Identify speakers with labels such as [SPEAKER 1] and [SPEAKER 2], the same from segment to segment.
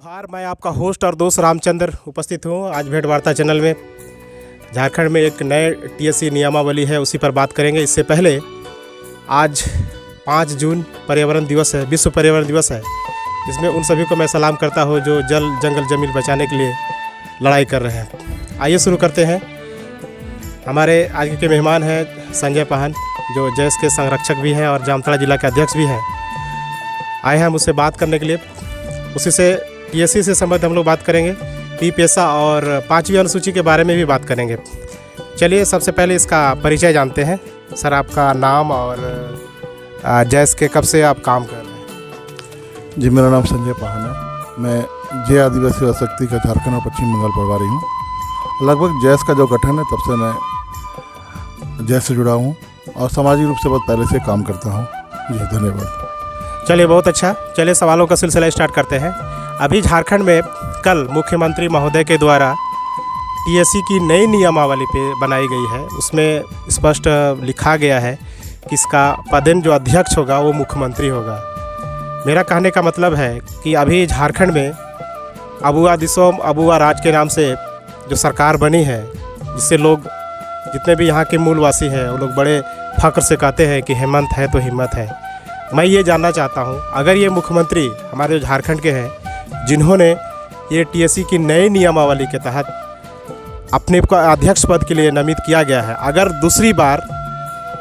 [SPEAKER 1] जोहार, मैं आपका होस्ट और दोस्त रामचंद्र उपस्थित हूँ आज भेंट वार्ता चैनल में। झारखंड में एक नए टीएससी नियमावली है, उसी पर बात करेंगे। इससे पहले आज 5 जून पर्यावरण दिवस है, विश्व पर्यावरण दिवस है। इसमें उन सभी को मैं सलाम करता हूँ जो जल जंगल ज़मीन बचाने के लिए लड़ाई कर रहे हैं। आइए शुरू करते हैं। हमारे आज के मेहमान हैं संजय पाहन, जो जैस के संरक्षक भी हैं और जामताड़ा जिला के अध्यक्ष भी हैं। आए हैं मुझसे बात करने के लिए। उसी से टीएससी से संबंधित हम लोग बात करेंगे, पी पेशा और 5वीं अनुसूची के बारे में भी बात करेंगे। चलिए सबसे पहले इसका परिचय जानते हैं। सर, आपका नाम और जैस के कब से आप काम कर रहे हैं?
[SPEAKER 2] जी, मेरा नाम संजय पाहन है। मैं जय आदिवासी युवा शक्ति का झारखंड और पश्चिम बंगाल प्रभारी हूँ। लगभग जैस का जो गठन है तब से मैं जैस से जुड़ा हूँ और सामाजिक रूप से बहुत पहले से काम करता हूँ। जी धन्यवाद।
[SPEAKER 1] चलिए, बहुत अच्छा। चलिए सवालों का सिलसिला स्टार्ट करते हैं। अभी झारखंड में कल मुख्यमंत्री महोदय के द्वारा टीएससी की नई नियमावली पे बनाई गई है। उसमें स्पष्ट लिखा गया है कि इसका पदेन जो अध्यक्ष होगा वो मुख्यमंत्री होगा। मेरा कहने का मतलब है कि अभी झारखंड में अबुआ दिसोम अबुआ राज के नाम से जो सरकार बनी है, जिससे लोग जितने भी यहाँ के मूलवासी हैं वो लोग बड़े फख्र से कहते हैं कि हेमंत है तो हिम्मत है। मैं ये जानना चाहता हूँ, अगर ये मुख्यमंत्री हमारे जो झारखंड के हैं, जिन्होंने ये टीएससी की नई नियमावली के तहत अपने को अध्यक्ष पद के लिए नामित किया गया है, अगर दूसरी बार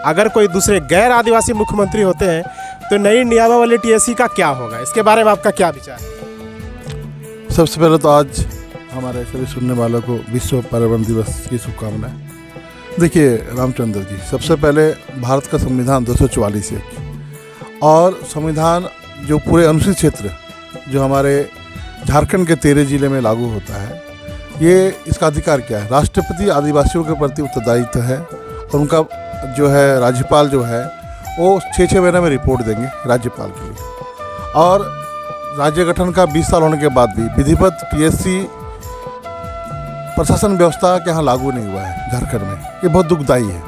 [SPEAKER 1] अगर कोई दूसरे गैर आदिवासी मुख्यमंत्री होते हैं तो नई नियमावली टीएससी का क्या होगा? इसके बारे में आपका क्या विचार है?
[SPEAKER 2] सबसे पहले तो आज हमारे सभी सुनने वालों को विश्व पर्यावरण दिवस की शुभकामनाएं। देखिए रामचंद्र जी, सबसे पहले भारत का संविधान 244 है और संविधान जो पूरे अनुसूचित क्षेत्र जो हमारे झारखंड के 13 जिले में लागू होता है, ये इसका अधिकार क्या है? राष्ट्रपति आदिवासियों के प्रति उत्तरदायित्व है और उनका जो है राज्यपाल जो है वो 6-6 महीने में रिपोर्ट देंगे राज्यपाल के लिए। और राज्य गठन का 20 साल होने के बाद भी विधिवत टीएससी प्रशासन व्यवस्था के यहाँ लागू नहीं हुआ है झारखंड में। ये बहुत दुखदायी है।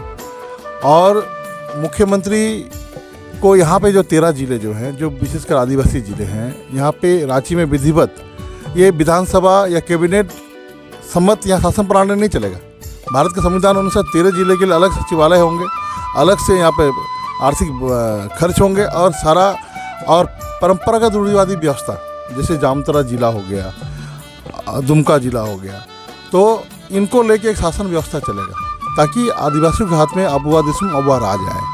[SPEAKER 2] और मुख्यमंत्री को यहाँ पे जो 13 जिले जो हैं, जो विशेषकर आदिवासी जिले हैं, यहाँ पे रांची में विधिवत ये विधानसभा या कैबिनेट सम्मत या शासन प्रणाली नहीं चलेगा। भारत के संविधान अनुसार 13 जिले के लिए अलग सचिवालय होंगे, अलग से यहाँ पे आर्थिक खर्च होंगे और सारा और परंपरागत रूढ़िवादी व्यवस्था, जैसे जामताड़ा जिला हो गया, दुमका जिला हो गया, तो इनको लेके एक शासन व्यवस्था चलेगा ताकि आदिवासियों के हाथ में अबुआ दिसुम अबुआ राज आए।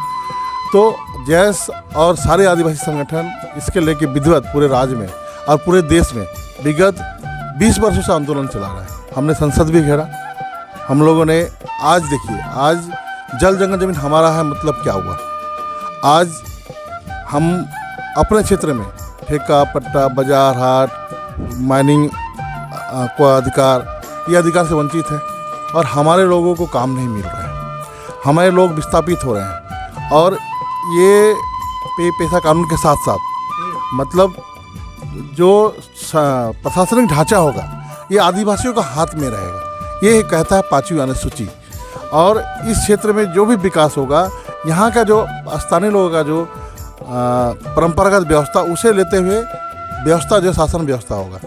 [SPEAKER 2] तो जैस और सारे आदिवासी संगठन इसके लेके विधिवत पूरे राज्य में और पूरे देश में विगत 20 वर्षों से आंदोलन चला रहा है। हमने संसद भी घेरा। हम लोगों ने आज देखिए, आज जल जंगल जमीन हमारा है मतलब क्या हुआ? आज हम अपने क्षेत्र में ठेका पट्टा बाजार हाट माइनिंग को अधिकार, ये अधिकार से वंचित है और हमारे लोगों को काम नहीं मिल रहा है। हमारे लोग विस्थापित हो रहे हैं और ये पे पेशा कानून के साथ साथ मतलब जो प्रशासनिक ढांचा होगा ये आदिवासियों का हाथ में रहेगा, ये कहता है 5वीं अनुसूची। और इस क्षेत्र में जो भी विकास होगा, यहाँ का जो स्थानीय लोगों का जो परंपरागत व्यवस्था, उसे लेते हुए व्यवस्था जो शासन व्यवस्था होगा।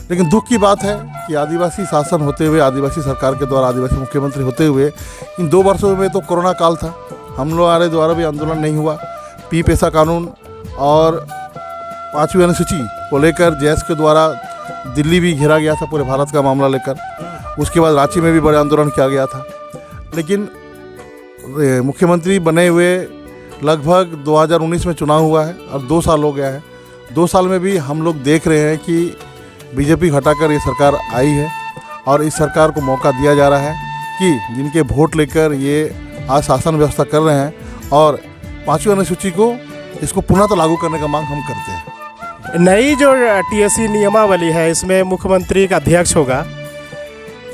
[SPEAKER 2] लेकिन दुख की बात है कि आदिवासी शासन होते हुए, आदिवासी सरकार के द्वारा आदिवासी मुख्यमंत्री होते हुए इन 2 वर्षों में तो कोरोना काल था, हम लोग हमारे द्वारा भी आंदोलन नहीं हुआ। पी पेशा कानून और 5वीं अनुसूची को लेकर जैस के द्वारा दिल्ली भी घेरा गया था पूरे भारत का मामला लेकर। उसके बाद रांची में भी बड़े आंदोलन किया गया था। लेकिन मुख्यमंत्री बने हुए लगभग 2019 में चुनाव हुआ है और 2 साल हो गया है। 2 साल में भी हम लोग देख रहे हैं कि बीजेपी हटाकर ये सरकार आई है और इस सरकार को मौका दिया जा रहा है कि जिनके वोट लेकर ये आज शासन व्यवस्था कर रहे हैं और 5वीं अनुसूची को इसको पुनः तो लागू करने का मांग हम करते हैं।
[SPEAKER 1] नई जो टीएससी नियमावली है, इसमें मुख्यमंत्री का अध्यक्ष होगा।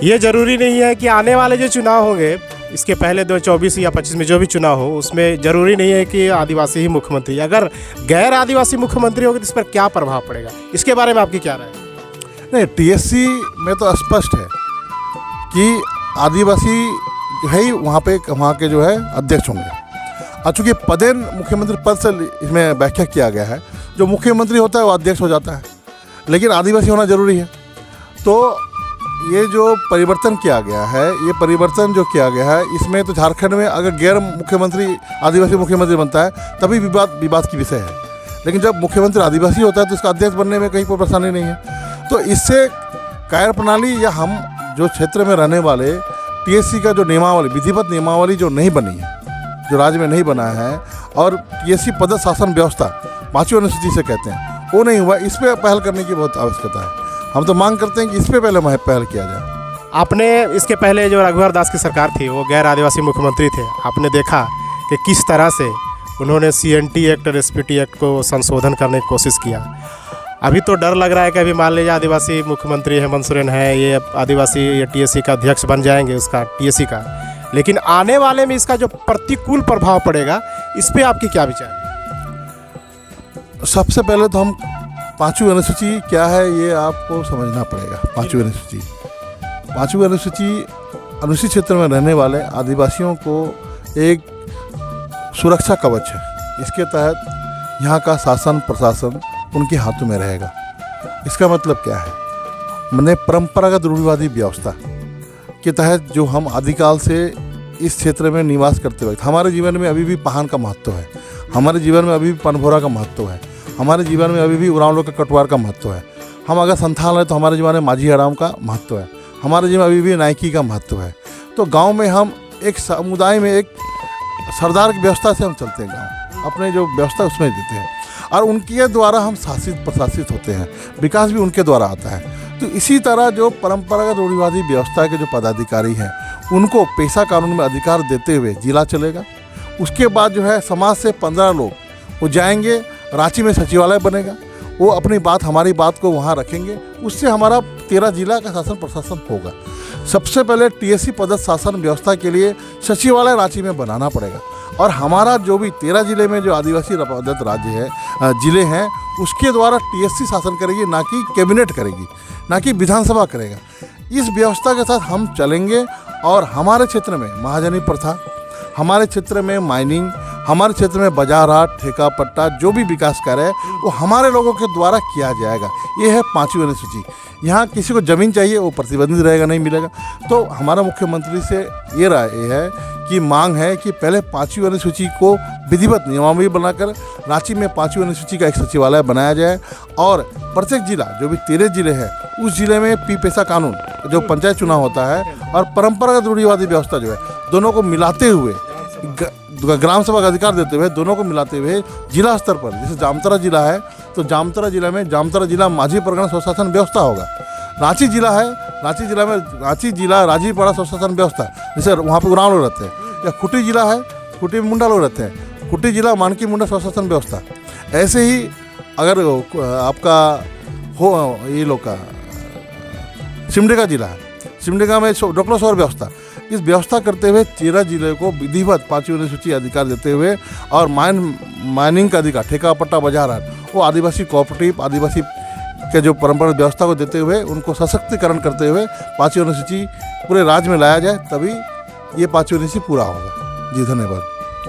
[SPEAKER 1] ये ज़रूरी नहीं है कि आने वाले जो चुनाव होंगे, इसके पहले 2024 या 25 में जो भी चुनाव हो, उसमें ज़रूरी नहीं है कि आदिवासी ही मुख्यमंत्री। अगर गैर आदिवासी मुख्यमंत्री होगा तो इस पर क्या प्रभाव पड़ेगा? इसके बारे में आपकी क्या राय है?
[SPEAKER 2] नहीं, टीएससी में तो स्पष्ट है कि आदिवासी जो है वहाँ के जो है अध्यक्ष होंगे। और चूँकि पदेन मुख्यमंत्री पद से इसमें व्याख्या किया गया है, जो मुख्यमंत्री होता है वो अध्यक्ष हो जाता है। लेकिन आदिवासी होना ज़रूरी है। तो ये जो परिवर्तन किया गया है, ये परिवर्तन जो किया गया है, इसमें तो झारखंड में अगर गैर मुख्यमंत्री आदिवासी मुख्यमंत्री बनता है तभी विवाद की विषय है, लेकिन जब मुख्यमंत्री आदिवासी होता है तो इसका अध्यक्ष बनने में कहीं कोई परेशानी नहीं है। तो इससे कार्यप्रणाली या हम जो क्षेत्र में रहने वाले टीएससी का जो नियमावली, विधिवत नियमावली जो नहीं बनी है, जो राज्य में नहीं बना है, और टीएससी पद शासन व्यवस्था 5वीं अनुसूची से कहते हैं, वो नहीं हुआ। इस पर पहल करने की बहुत आवश्यकता है। हम तो मांग करते हैं कि इस पर पहले पहल किया जाए।
[SPEAKER 1] आपने इसके पहले जो रघुवर दास की सरकार थी, वो गैर आदिवासी मुख्यमंत्री थे, आपने देखा कि किस तरह से उन्होंने CNT एक्ट और SPT एक्ट को संशोधन करने की कोशिश किया। अभी तो डर लग रहा है कि अभी मान लीजिए आदिवासी मुख्यमंत्री हेमंत सोरेन है, ये आदिवासी ये TSC का अध्यक्ष बन जाएंगे, उसका TSC का, लेकिन आने वाले में इसका जो प्रतिकूल प्रभाव पड़ेगा, इस पर आपकी क्या विचार?
[SPEAKER 2] सबसे पहले तो हम 5वीं अनुसूची क्या है ये आपको समझना पड़ेगा। 5वीं अनुसूची, 5वीं अनुसूची अनुसूचित क्षेत्र में रहने वाले आदिवासियों को एक सुरक्षा कवच है। इसके तहत यहाँ का शासन प्रशासन उनके हाथों में रहेगा। इसका मतलब क्या है? मैंने परंपरागत रूढ़िवादी व्यवस्था के तहत जो हम आदिकाल से इस क्षेत्र में निवास करते वक्त, हमारे जीवन में अभी भी पहान का महत्व है, हमारे जीवन में अभी भी पनभोरा का महत्व है, हमारे जीवन में अभी भी उरांव लोग का कटवार का महत्व है। हम अगर संथाल है तो हमारे जीवन में माझी हराम का महत्व है, हमारे जीवन में अभी भी नायकी का महत्व है। तो गांव में हम एक समुदाय में एक सरदार की व्यवस्था से हम चलते हैं, गाँव अपने जो व्यवस्था उसमें देते हैं, और उनके द्वारा हम शासित प्रशासित होते हैं, विकास भी उनके द्वारा आता है। तो इसी तरह जो परंपरागत रूढ़िवादी व्यवस्था के जो पदाधिकारी हैं, उनको पेशा कानून में अधिकार देते हुए जिला चलेगा। उसके बाद जो है समाज से 15 लोग वो जाएंगे, रांची में सचिवालय बनेगा, वो अपनी बात, हमारी बात को वहाँ रखेंगे, उससे हमारा 13 जिला का शासन प्रशासन होगा। सबसे पहले TSC पद शासन व्यवस्था के लिए सचिवालय रांची में बनाना पड़ेगा, और हमारा जो भी 13 जिले में जो आदिवासी पदस्थ राज्य है, जिले हैं, उसके द्वारा TSC शासन करेगी, ना कि कैबिनेट करेगी, ना कि विधानसभा करेगा। इस व्यवस्था के साथ हम चलेंगे, और हमारे क्षेत्र में महाजनी प्रथा, हमारे क्षेत्र में माइनिंग, हमारे क्षेत्र में बाजार हाट, ठेका पट्टा, जो भी विकास कार्य है वो हमारे लोगों के द्वारा किया जाएगा। ये है 5वीं अनुसूची। यहाँ किसी को ज़मीन चाहिए वो प्रतिबंधित रहेगा, नहीं मिलेगा। तो हमारा मुख्यमंत्री से ये राय है कि मांग है कि पहले 5वीं अनुसूची को विधिवत नियमावली बनाकर रांची में 5वीं अनुसूची का एक सचिवालय बनाया जाए, और प्रत्येक जिला, जो भी 13 जिले हैं, उस जिले में पेशा कानून, जो पंचायत चुनाव होता है, और परंपरागत रूढ़िवादी व्यवस्था जो है, दोनों को मिलाते हुए, ग्राम सभा का अधिकार देते हुए, दोनों को मिलाते हुए जिला स्तर पर, जैसे जामताड़ा जिला है तो जामताड़ा जिला में जामताड़ा जिला माझी परगना स्वशासन व्यवस्था होगा। रांची जिला है, रांची जिला में रांची जिला राजीपाड़ा स्वशासन व्यवस्था, जैसे वहाँ पे उरांव लोग रहते हैं, या खुटी जिला है, खुटी में मुंडा लोग रहते हैं, खुटी जिला मानकी मुंडा स्वशासन व्यवस्था। ऐसे ही अगर आपका हो ये लोग का सिमडेगा जिला है, सिमडेगा में डोकलो सौर व्यवस्था, इस व्यवस्था करते हुए 13 जिले को विधिवत 5वीं अनुसूची अधिकार देते हुए, और माइनिंग का अधिकार, ठेका पट्टा बाजार हाट, वो आदिवासी कोऑपरेटिव, आदिवासी के जो परंपरागत व्यवस्था को देते हुए उनको सशक्तिकरण करते हुए 5वीं अनुसूची पूरे राज्य में लाया जाए, तभी ये 5वीं अनुसूची पूरा होगा। जी धन्यवाद।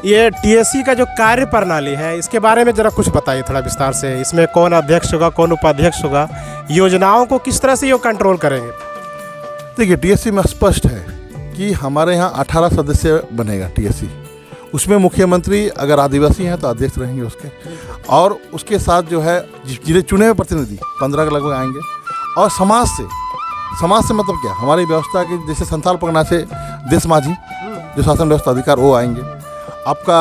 [SPEAKER 1] ये TSC का जो कार्य प्रणाली है, इसके बारे में ज़रा कुछ बताइए थोड़ा विस्तार से। इसमें कौन अध्यक्ष होगा, कौन उपाध्यक्ष होगा, योजनाओं को किस तरह से ये कंट्रोल करेंगे?
[SPEAKER 2] देखिए, TSC में स्पष्ट है कि हमारे यहाँ 18 सदस्य बनेगा TSC। उसमें मुख्यमंत्री अगर आदिवासी हैं तो अध्यक्ष रहेंगे उसके, और उसके साथ जो है जिले चुने हुए प्रतिनिधि 15 के लगभग आएंगे, और समाज से मतलब क्या, हमारी व्यवस्था की जैसे संथाल परगना से देश माझी जो शासन व्यवस्था अधिकार वो आएंगे, आपका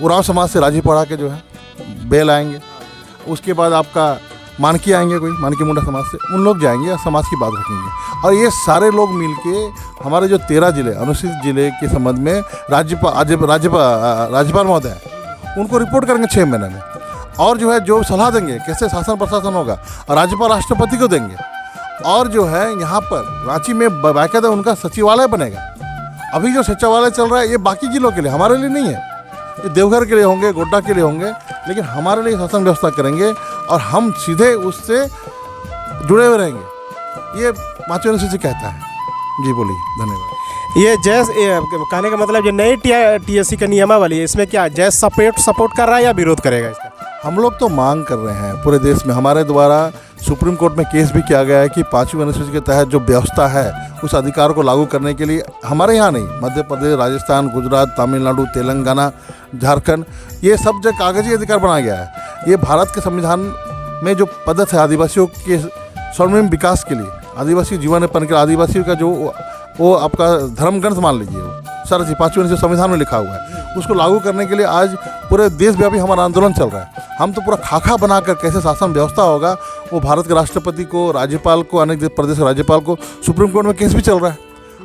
[SPEAKER 2] उरांव समाज से राजीपाड़ा के जो है बेल आएंगे, उसके बाद आपका मानकी आएंगे, कोई मानकी मुंडा समाज से, उन लोग जाएंगे और समाज की बात रखेंगे। और ये सारे लोग मिलके हमारे जो 13 जिले अनुसूचित जिले के संबंध में राज्यपाल महोदय उनको रिपोर्ट करेंगे 6 महीने में, और जो है जो सलाह देंगे कैसे शासन प्रशासन होगा, और राज्यपाल राष्ट्रपति को देंगे। और जो है यहाँ पर रांची में बाकायदा उनका सचिवालय बनेगा। अभी जो सचिवालय चल रहा है ये बाकी जिलों के लिए, हमारे लिए नहीं है, ये देवघर के लिए होंगे, गोड्डा के लिए होंगे, लेकिन हमारे लिए शासन व्यवस्था करेंगे, और हम सीधे उससे जुड़े हुए रहेंगे। ये 5वीं अनुसूची कहता है। जी बोलिए, धन्यवाद।
[SPEAKER 1] ये कहने का मतलब ये नई TSC का नियमावली है, इसमें क्या जैस सपोर्ट कर रहा है या विरोध करेगा इसका?
[SPEAKER 2] हम लोग तो मांग कर रहे हैं पूरे देश में, हमारे द्वारा सुप्रीम कोर्ट में केस भी किया गया है कि 5वीं अनुसूची के तहत जो व्यवस्था है उस अधिकार को लागू करने के लिए हमारे यहाँ नहीं, मध्य प्रदेश, राजस्थान, गुजरात, तमिलनाडु, तेलंगाना, झारखंड, ये सब जो कागजी अधिकार बनाया गया है। ये भारत के संविधान में जो पद्धत है आदिवासियों के स्वर्णिम विकास के लिए, आदिवासी जीवनयापन के आदिवासियों का जो वो आपका धर्म ग्रंथ मान लीजिए, वो सर जी 5वीं अनुसूची संविधान में लिखा हुआ है, उसको लागू करने के लिए आज पूरे देशव्यापी हमारा आंदोलन चल रहा है। हम तो पूरा खाका बनाकर कैसे शासन व्यवस्था होगा वो भारत के राष्ट्रपति को, राज्यपाल को, अनेक प्रदेश के राज्यपाल को सुप्रीम कोर्ट में केस भी चल रहा है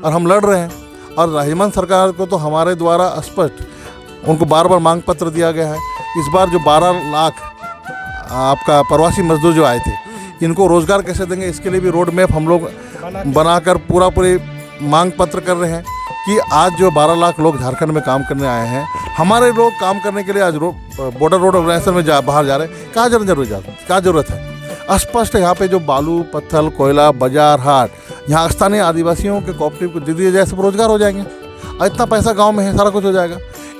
[SPEAKER 2] और हम लड़ रहे हैं। और हेमंत सरकार को तो हमारे द्वारा स्पष्ट उनको बार बार मांग पत्र दिया गया है। इस बार जो 12 लाख आपका प्रवासी मजदूर जो आए थे, इनको रोज़गार कैसे देंगे, इसके लिए भी रोड मैप हम लोग बनाकर पूरी मांग पत्र कर रहे हैं कि आज जो 12 लाख लोग झारखंड में काम करने आए हैं, हमारे लोग काम करने के लिए आज बॉर्डर रोड ऑर्गेनाइजेशन में बाहर जा रहे हैं, क्या ज़रूरत है। स्पष्ट यहाँ पे जो बालू, पत्थर, कोयला, बाजार, हाट, यहाँ स्थानीय आदिवासियों के कोऑपरेटिव को दे दिए जाए, सब रोजगार हो जाएंगे। और इतना पैसा गांव में है, सारा कुछ हो जाएगा,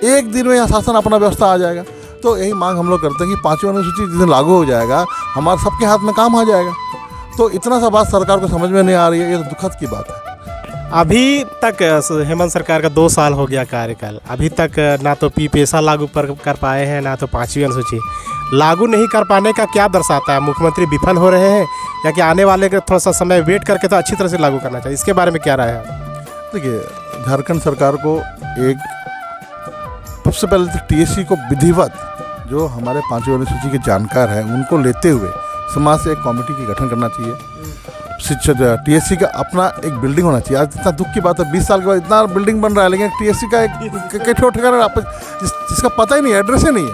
[SPEAKER 2] एक दिन में यहाँ शासन अपना व्यवस्था आ जाएगा। तो यही मांग हम लोग करते हैं कि 5वीं अनुसूची जिस दिन लागू हो जाएगा, हमारे सबके हाथ में काम आ जाएगा। तो इतना सा बात सरकार को समझ में नहीं आ रही है, ये तो दुखद की बात है।
[SPEAKER 1] अभी तक हेमंत सरकार का 2 साल हो गया कार्यकाल, अभी तक ना तो पैसा लागू कर पाए हैं, ना तो 5वीं अनुसूची लागू नहीं कर पाने का क्या दर्शाता है? मुख्यमंत्री विफल हो रहे हैं या कि आने वाले का थोड़ा सा समय वेट करके तो अच्छी तरह से लागू करना चाहिए? इसके बारे में क्या राय है?
[SPEAKER 2] देखिए, झारखंड सरकार को एक सबसे पहले तो टीएससी को विधिवत, जो हमारे 5वीं अनुसूची के जानकार हैं उनको लेते हुए समाज से एक कमेटी की गठन करना चाहिए। शिक्षा टीएससी का अपना एक बिल्डिंग होना चाहिए। आज इतना दुख की बात है, 20 साल के बाद इतना बिल्डिंग बन रहा है, लेकिन टीएससी का एक ठिकाना जिसका पता ही नहीं है, एड्रेस ही नहीं है,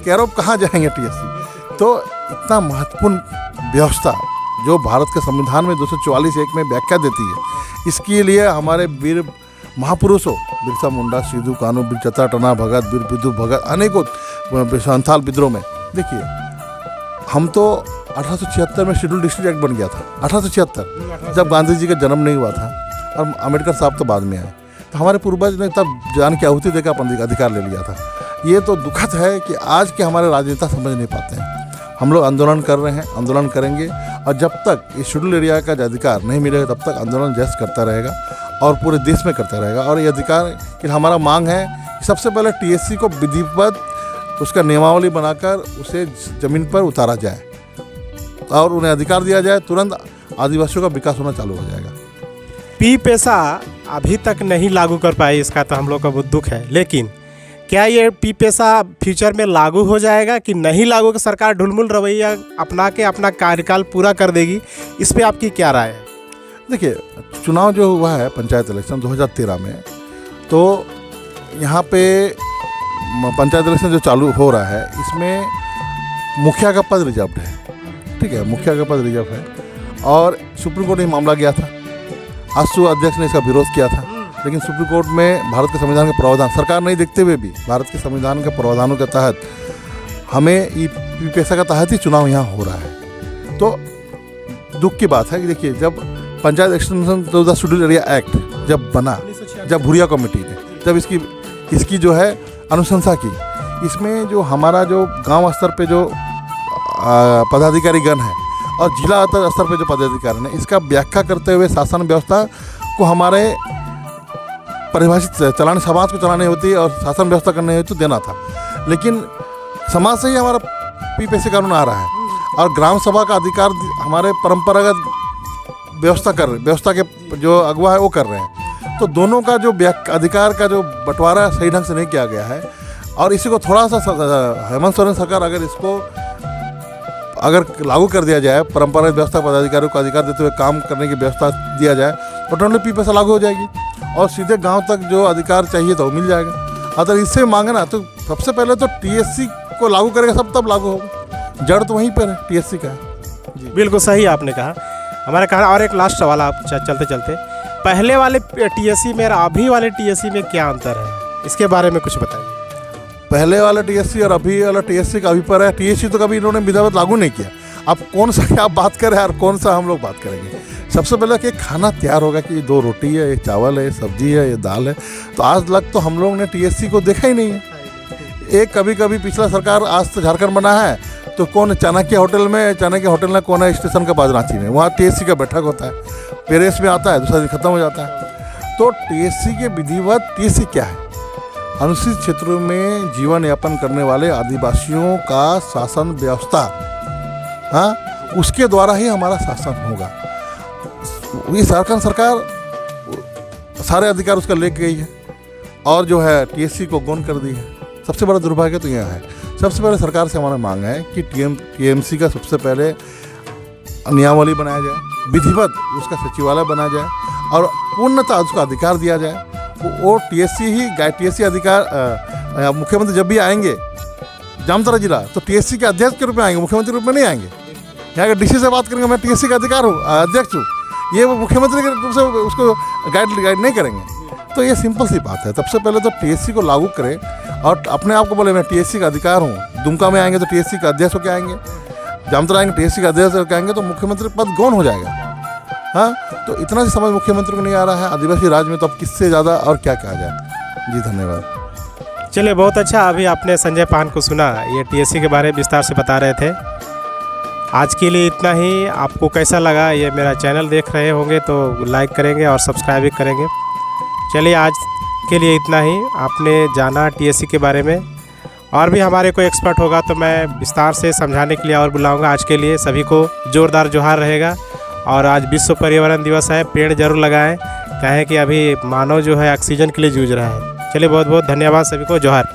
[SPEAKER 2] कह रहा हूँ कहाँ जाएंगे टीएससी। तो इतना महत्वपूर्ण व्यवस्था जो भारत के संविधान में 244(1) में व्याख्या देती है, इसके लिए हमारे वीर महापुरुषों बिरसा मुंडा, सिद्धू कानू, बीर चतरा टना भगत, बीर बुद्धू भगत, अनेकों संथाल विद्रोह में, देखिए हम तो 1876 में शेड्यूल डिस्ट्रिक्ट एक्ट बन गया था, 1876 जब गांधी जी का जन्म नहीं हुआ था, और अम्बेडकर साहब तो बाद में आए। तो हमारे पूर्वज ने तब जान की आहुति देकर अपन अधिकार ले लिया था। ये तो दुखद है कि आज के हमारे राजनेता समझ नहीं पाते हैं। हम लोग आंदोलन कर रहे हैं, आंदोलन करेंगे, और जब तक इस शेड्यूल एरिया का अधिकार नहीं मिलेगा तब तक आंदोलन जैसे करता रहेगा और पूरे देश में करता रहेगा। और ये अधिकार कि हमारा मांग है कि सबसे पहले टीएससी को विधिवत उसका नियमावली बनाकर उसे ज़मीन पर उतारा जाए और उन्हें अधिकार दिया जाए, तुरंत आदिवासियों का विकास होना चालू हो जाएगा।
[SPEAKER 1] पैसा अभी तक नहीं लागू कर पाए, इसका तो हम लोग का बहुत दुख है, लेकिन क्या ये पैसा फ्यूचर में लागू हो जाएगा कि नहीं लागू? कि सरकार ढुलमुल रवैया अपना के अपना कार्यकाल पूरा कर देगी, इस पर आपकी क्या राय है?
[SPEAKER 2] देखिए, चुनाव जो हुआ है पंचायत इलेक्शन 2013 में, तो यहाँ पे पंचायत इलेक्शन जो चालू हो रहा है, इसमें मुखिया का पद रिजर्व है, ठीक है, मुखिया का पद रिजर्व है, और सुप्रीम कोर्ट में मामला गया था। आजसू अध्यक्ष ने इसका विरोध किया था, लेकिन सुप्रीम कोर्ट में भारत के संविधान के प्रावधान सरकार नहीं देखते हुए भी भारत के संविधान के प्रावधानों के तहत हमें पैसा का तहत ही चुनाव यहाँ हो रहा है। तो दुख की बात है कि देखिए, जब panchayat extension to the schedule area act जब बना, जब भुरिया कमेटी ने जब इसकी जो है अनुशंसा की, इसमें जो हमारा जो गांव स्तर पे जो पदाधिकारी गण है और जिला स्तर पे जो पदाधिकारी हैं, इसका व्याख्या करते हुए शासन व्यवस्था को हमारे परिभाषित चलाने, समाज को चलाने होती और शासन व्यवस्था करने हेतु देना था। लेकिन समाज से ही हमारा पैसे कानून आ रहा है, और ग्राम सभा का अधिकार हमारे परंपरागत व्यवस्था के जो अगुवा है वो कर रहे हैं। तो दोनों का जो अधिकार का जो बंटवारा सही ढंग से नहीं किया गया है, और इसी को थोड़ा सा हेमंत सोरेन सरकार अगर इसको लागू कर दिया जाए, परंपरागत व्यवस्था पदाधिकारियों को अधिकार देते हुए काम करने की व्यवस्था दिया जाए, ऑटोमेटिक पैसा लागू हो जाएगी और सीधे गांव तक जो अधिकार चाहिए तो वो मिल जाएगा। अगर इससे मांगे ना, तो सबसे पहले तो टीएससी को लागू करेगा, सब तब लागू होगा, जड़ तो वहीं पर है, टीएससी का है।
[SPEAKER 1] बिल्कुल सही आपने कहा। हमारा कहना, और एक लास्ट सवाल आप चलते चलते, पहले वाले टीएससी में और अभी वाले टीएससी में क्या अंतर है, इसके बारे में कुछ बताइए।
[SPEAKER 2] पहले वाला टीएससी और अभी वाला टीएससी का अभिप्राय है, टीएससी तो कभी इन्होंने विधिवत लागू नहीं किया। अब कौन सा आप बात करें और कौन सा हम लोग बात करेंगे? सबसे पहले कि खाना तैयार होगा कि 2 रोटी है, ये चावल है, सब्जी है, ये दाल है, तो आज तक तो हम लोग ने टीएससी को देखा ही नहीं है। एक कभी पिछला सरकार, आज तो झारखंड बना है तो कौन चाणक्य होटल में कौन है स्टेशन के पास रांची में, वहाँ टीएससी का बैठक होता है, पेरेस में आता है, दूसरा दिन खत्म हो जाता है। तो टीएससी के विधिवत टीएससी क्या है? अनुसूचित क्षेत्रों में जीवन यापन करने वाले आदिवासियों का शासन व्यवस्था, हाँ, उसके द्वारा ही हमारा शासन होगा। ये सरकार सारे अधिकार उसका ले गई है और जो है टीएससी को गौन कर दी है। सबसे बड़ा दुर्भाग्य तो यह है। सबसे पहले सरकार से हमारा मांग है कि टीएमसी का सबसे पहले नियमावली बनाया जाए, विधिवत उसका सचिवालय बनाया जाए और पूर्णतः उसका अधिकार दिया जाए। वो टीएससी अधिकार मुख्यमंत्री जब भी आएंगे जामताड़ा जिला तो टीएससी के अध्यक्ष के रूप में आएंगे, मुख्यमंत्री रूप में नहीं आएंगे। यहाँ के डीसी से बात करेंगे मैं टीएससी का अधिकार हूँ, अध्यक्ष हूँ, ये वो मुख्यमंत्री के रूप से उसको गाइड नहीं करेंगे। तो ये सिंपल सी बात है। सबसे पहले तो टीएससी को लागू करें और अपने आप को बोले मैं टीएससी का अधिकार हूँ। दुमका में आएंगे तो टीएससी का अध्यक्ष होकर आएंगे, जामताड़ा आएंगे टीएससी का अध्यक्ष होकर आएंगे, तो मुख्यमंत्री पद गौण हो जाएगा। हाँ, तो इतना सी समझ मुख्यमंत्री को नहीं आ रहा है। आदिवासी राज में तो अब किससे ज़्यादा और क्या कहा जाए। जी धन्यवाद।
[SPEAKER 1] चलिए, बहुत अच्छा। अभी आपने संजय पान को सुना, ये टीएससी के बारे में विस्तार से बता रहे थे। आज के लिए इतना ही। आपको कैसा लगा? ये मेरा चैनल देख रहे होंगे तो लाइक करेंगे और सब्सक्राइब भी करेंगे। चलिए, आज के लिए इतना ही। आपने जाना टीएससी के बारे में, और भी हमारे कोई एक्सपर्ट होगा तो मैं विस्तार से समझाने के लिए और बुलाऊंगा। आज के लिए सभी को ज़ोरदार जोहार रहेगा। और आज विश्व पर्यावरण दिवस है, पेड़ जरूर लगाएं, कहें कि अभी मानव जो है ऑक्सीजन के लिए जूझ रहा है। चलिए, बहुत बहुत धन्यवाद सभी को। जोहार।